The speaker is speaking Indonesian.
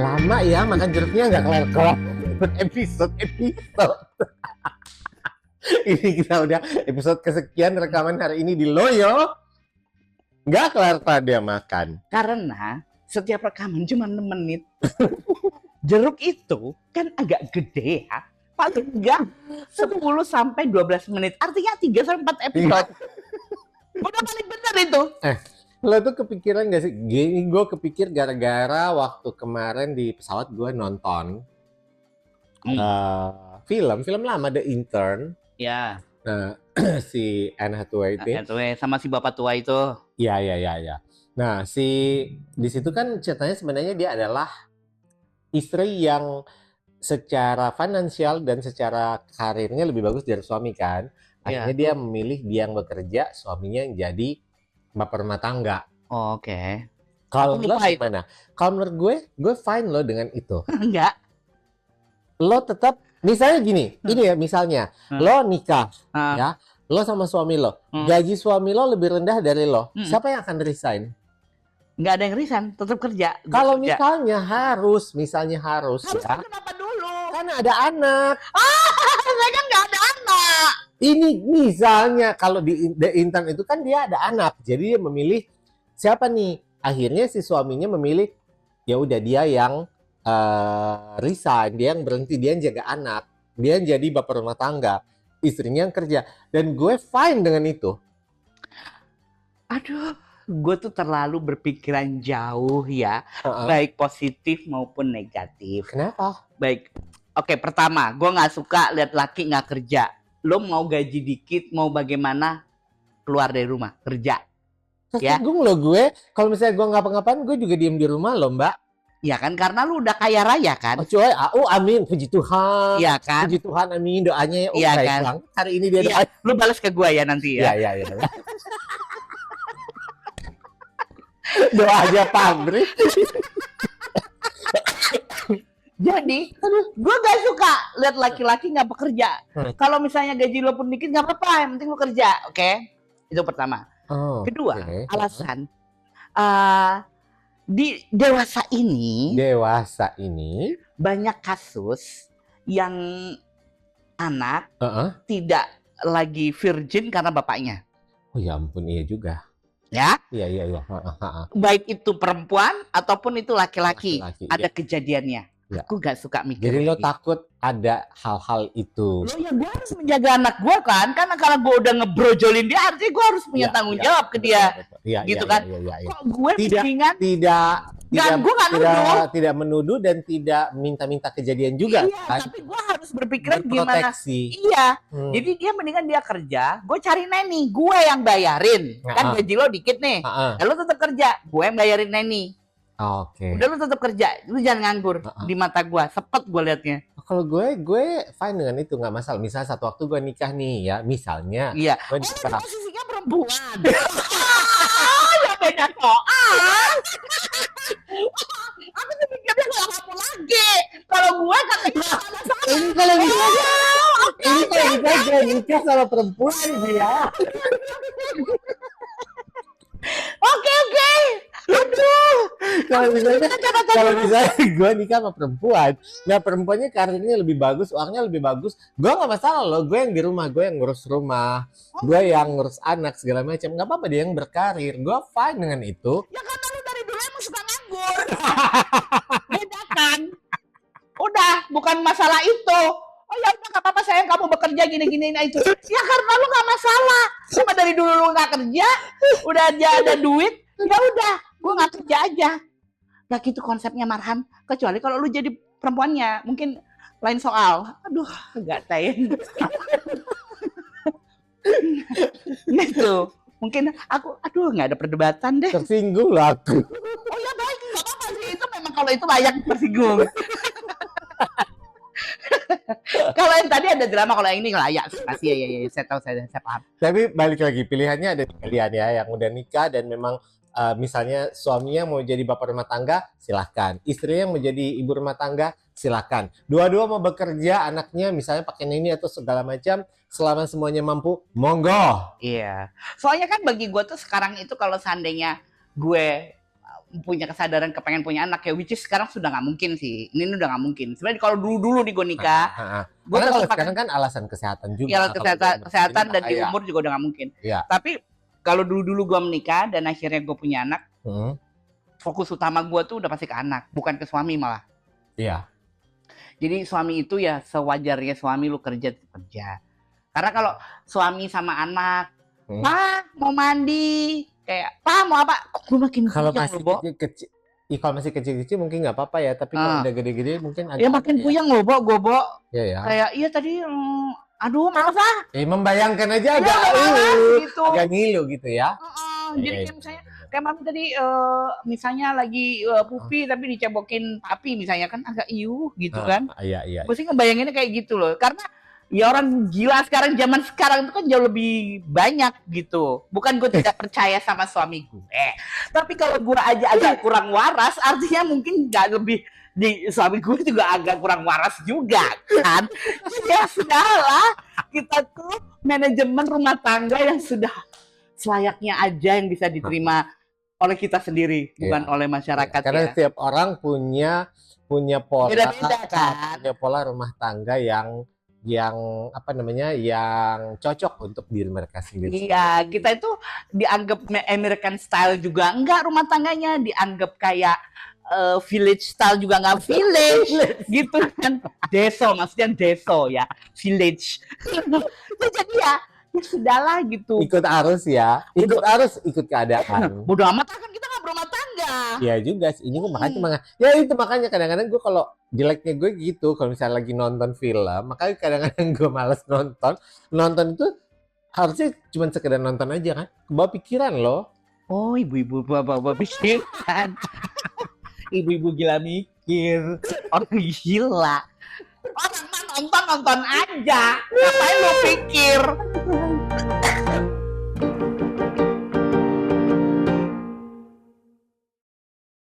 Lama ya makan jeruknya nggak kelar-kelar. Episode. Ini kita udah episode kesekian rekaman hari ini di Loyo. Nggak kelar-kelar dia makan. Karena setiap rekaman cuma 6 menit. Jeruk itu kan agak gede ya. Paling enggak 10 sampai 12 menit. Artinya 3 sampai 4 episode. Udah paling benar itu. Lo tuh kepikiran gak sih? Gini, gue kepikir gara-gara waktu kemarin di pesawat gue nonton film lama The Intern. Ya. Si Anne Hathaway itu. Sama si bapak tua itu. Iya. Nah, di situ kan ceritanya sebenarnya dia adalah istri yang secara finansial dan secara karirnya lebih bagus dari suami kan. Akhirnya dia memilih dia yang bekerja, suaminya yang jadi bapak rumah tangga. Oh, oke. Kalau lo gimana? Kalau menurut gue fine lo dengan itu. Enggak. Lo tetap, misalnya gini, ini ya misalnya, lo nikah, ya, lo sama suami lo, gaji suami lo lebih rendah dari lo, siapa yang akan resign? Nggak ada yang resign, tetap kerja. Kalau misalnya harus ya. Kenapa dulu? Karena ada anak. Saya kan nggak ada anak. Ini misalnya kalau di The Intern itu kan dia ada anak, jadi dia memilih siapa nih? Akhirnya si suaminya memilih ya udah dia yang resign, dia yang berhenti, dia yang jaga anak, dia yang jadi bapak rumah tangga, istrinya yang kerja, dan gue fine dengan itu. Aduh, gue tuh terlalu berpikiran jauh ya, baik positif maupun negatif. Kenapa? Baik, oke, pertama, gue nggak suka lihat laki nggak kerja. Lo mau gaji dikit, mau bagaimana, keluar dari rumah, kerja. Ya. Tersinggung lo gue, kalau misalnya gue ngapa-ngapain, gue juga diem di rumah lo mbak. Ya kan, karena lu udah kaya raya kan. Oh cuy, amin, puji Tuhan. Iya kan. Puji Tuhan, amin, doanya ya. Iya kan. Bang. Hari ini dia doa. Lu balas ke gue ya nanti ya. Iya. Doa aja pabrik. Jadi, gue gak suka lihat laki-laki nggak bekerja. Kalau misalnya gaji lo pun dikit nggak apa-apa, yang penting lo kerja, oke? Itu pertama. Kedua, alasan di dewasa ini banyak kasus yang anak tidak lagi virgin karena bapaknya. Oh ya ampun, iya juga. Ya? Iya. Baik itu perempuan ataupun itu laki-laki. Ada kejadiannya. Ya. Aku gak suka mikir. Jadi lo takut ada hal-hal itu. Lo ya gue harus menjaga anak gue kan. Karena kalau gue udah ngebrojolin dia, artinya gue harus punya tanggung jawab ke dia. Gitu kan. Kok gue mendingan tidak menuduh dan tidak minta-minta kejadian juga. Iya, kan? Tapi gue harus berpikiran gimana. Proteksi. Iya. Jadi dia mendingan dia kerja, gue cari neni, gue yang bayarin. Kan gaji lo dikit nih. Lo tetap kerja, gue yang bayarin neni. Oke. Udah lu tetap kerja, lu jangan nganggur. Di mata gue, sepet gue liatnya. Kalau gue fine dengan itu, nggak masalah. Misalnya satu waktu gue nikah nih ya, misalnya. Iya. Posisinya perempuan. Ya beda soal. Aku tuh mikirnya nggak kamu lagi. Kalau gue katanya salah. Ini kalau bisa nikah sama perempuan dia. Oke. Aduh. Kalau misalnya gue nikah sama perempuan, nah perempuannya karirnya lebih bagus, uangnya lebih bagus, gue nggak masalah loh. Gue yang di rumah, gue yang ngurus rumah, gue yang ngurus anak segala macam, nggak apa-apa dia yang berkarir. Gue fine dengan itu. Ya karena lu dari dulu emang suka nganggur. Beda kan? Udah, bukan masalah itu. Oh ya udah nggak apa-apa sayang, kamu bekerja gini-gini itu. Ya karena lu nggak masalah. Cuma dari dulu lu nggak kerja, udah aja ada duit, ya udah, gue nggak kerja aja. Nah gitu konsepnya Marhan. Kecuali kalau lu jadi perempuannya, mungkin lain soal. Aduh, nggak tahu. Gitu. Mungkin aku, nggak ada perdebatan deh. Tersinggung lah aku. Oh ya baik, nggak apa-apa sih. Itu memang kalau itu layak tersinggung. Kalau yang tadi ada drama, kalau yang ini layak. Iya, saya tahu, saya paham. Tapi balik lagi, pilihannya ada pilihan ya, yang udah nikah dan memang misalnya suaminya mau jadi bapak rumah tangga, silahkan. Istrinya yang mau jadi ibu rumah tangga, silahkan. Dua-dua mau bekerja, anaknya misalnya pakai nini atau segala macam, selama semuanya mampu, monggo. Iya. Soalnya kan bagi gue tuh sekarang itu kalau seandainya gue punya kesadaran kepengen punya anak ya, which is sekarang sudah nggak mungkin sih. Ini udah nggak mungkin. Sebenarnya kalau dulu nih gue nikah, gue Karena kalau tetap sekarang kan alasan kesehatan juga. ya Kalau udah kesehatan dan di bahaya. umur juga udah nggak mungkin. Iya. Tapi kalau dulu gue menikah dan akhirnya gue punya anak, fokus utama gue tuh udah pasti ke anak, bukan ke suami malah. Iya. Jadi suami itu ya sewajarnya suami lu kerja. Karena kalau suami sama anak, "Pa, mau mandi." Kayak, "Pa, mau apa?" Kok gue makin Kalau puyeng masih loh, Bo. kecil, kalau masih kecil-kecil mungkin nggak apa-apa ya, tapi kalau udah gede-gede mungkin agak Ya makin puyeng loh, Bo, gue, Bo. Iya ya. Kayak, iya tadi, aduh males ah. Membayangkan aja agak Males gitu. agak ngilu gitu ya. Jadi Iya, kayak misalnya, kayak mami tadi misalnya lagi pupi tapi dicebokin papi misalnya kan agak iuh gitu kan. Iya. Gue sih ngebayanginnya kayak gitu loh. Karena ya orang gila sekarang, zaman sekarang itu kan jauh lebih banyak gitu. Bukan gue tidak percaya sama suami gue. Tapi kalau gue aja agak kurang waras, artinya mungkin nggak lebih, di suami gue juga agak kurang waras juga kan. Ya sudahlah, kita tuh manajemen rumah tangga yang sudah selayaknya aja yang bisa diterima oleh kita sendiri, bukan oleh masyarakat. Karena setiap orang punya pola, beda-beda kan. punya pola rumah tangga yang apa namanya, yang cocok untuk diri mereka sendiri. Iya, kita itu dianggap American style juga enggak, rumah tangganya dianggap kayak village style juga enggak village gitu kan. Deso, maksudnya deso ya, village. Jadi ya sudahlah gitu. Ikut arus ya, ikut keadaan. Bodoh amat kan kita nggak berumah tangga. Iya juga sih, ini makanya kadang-kadang gue kalau jeleknya gue gitu, kalau misalnya lagi nonton film, makanya kadang-kadang gue males nonton itu harusnya cuma sekedar nonton aja kan, kebawa pikiran loh. Oh, ibu-ibu bawa pikiran. Ibu-ibu gila mikir, orang gila. Orang mah nonton aja, ngapain lo pikir?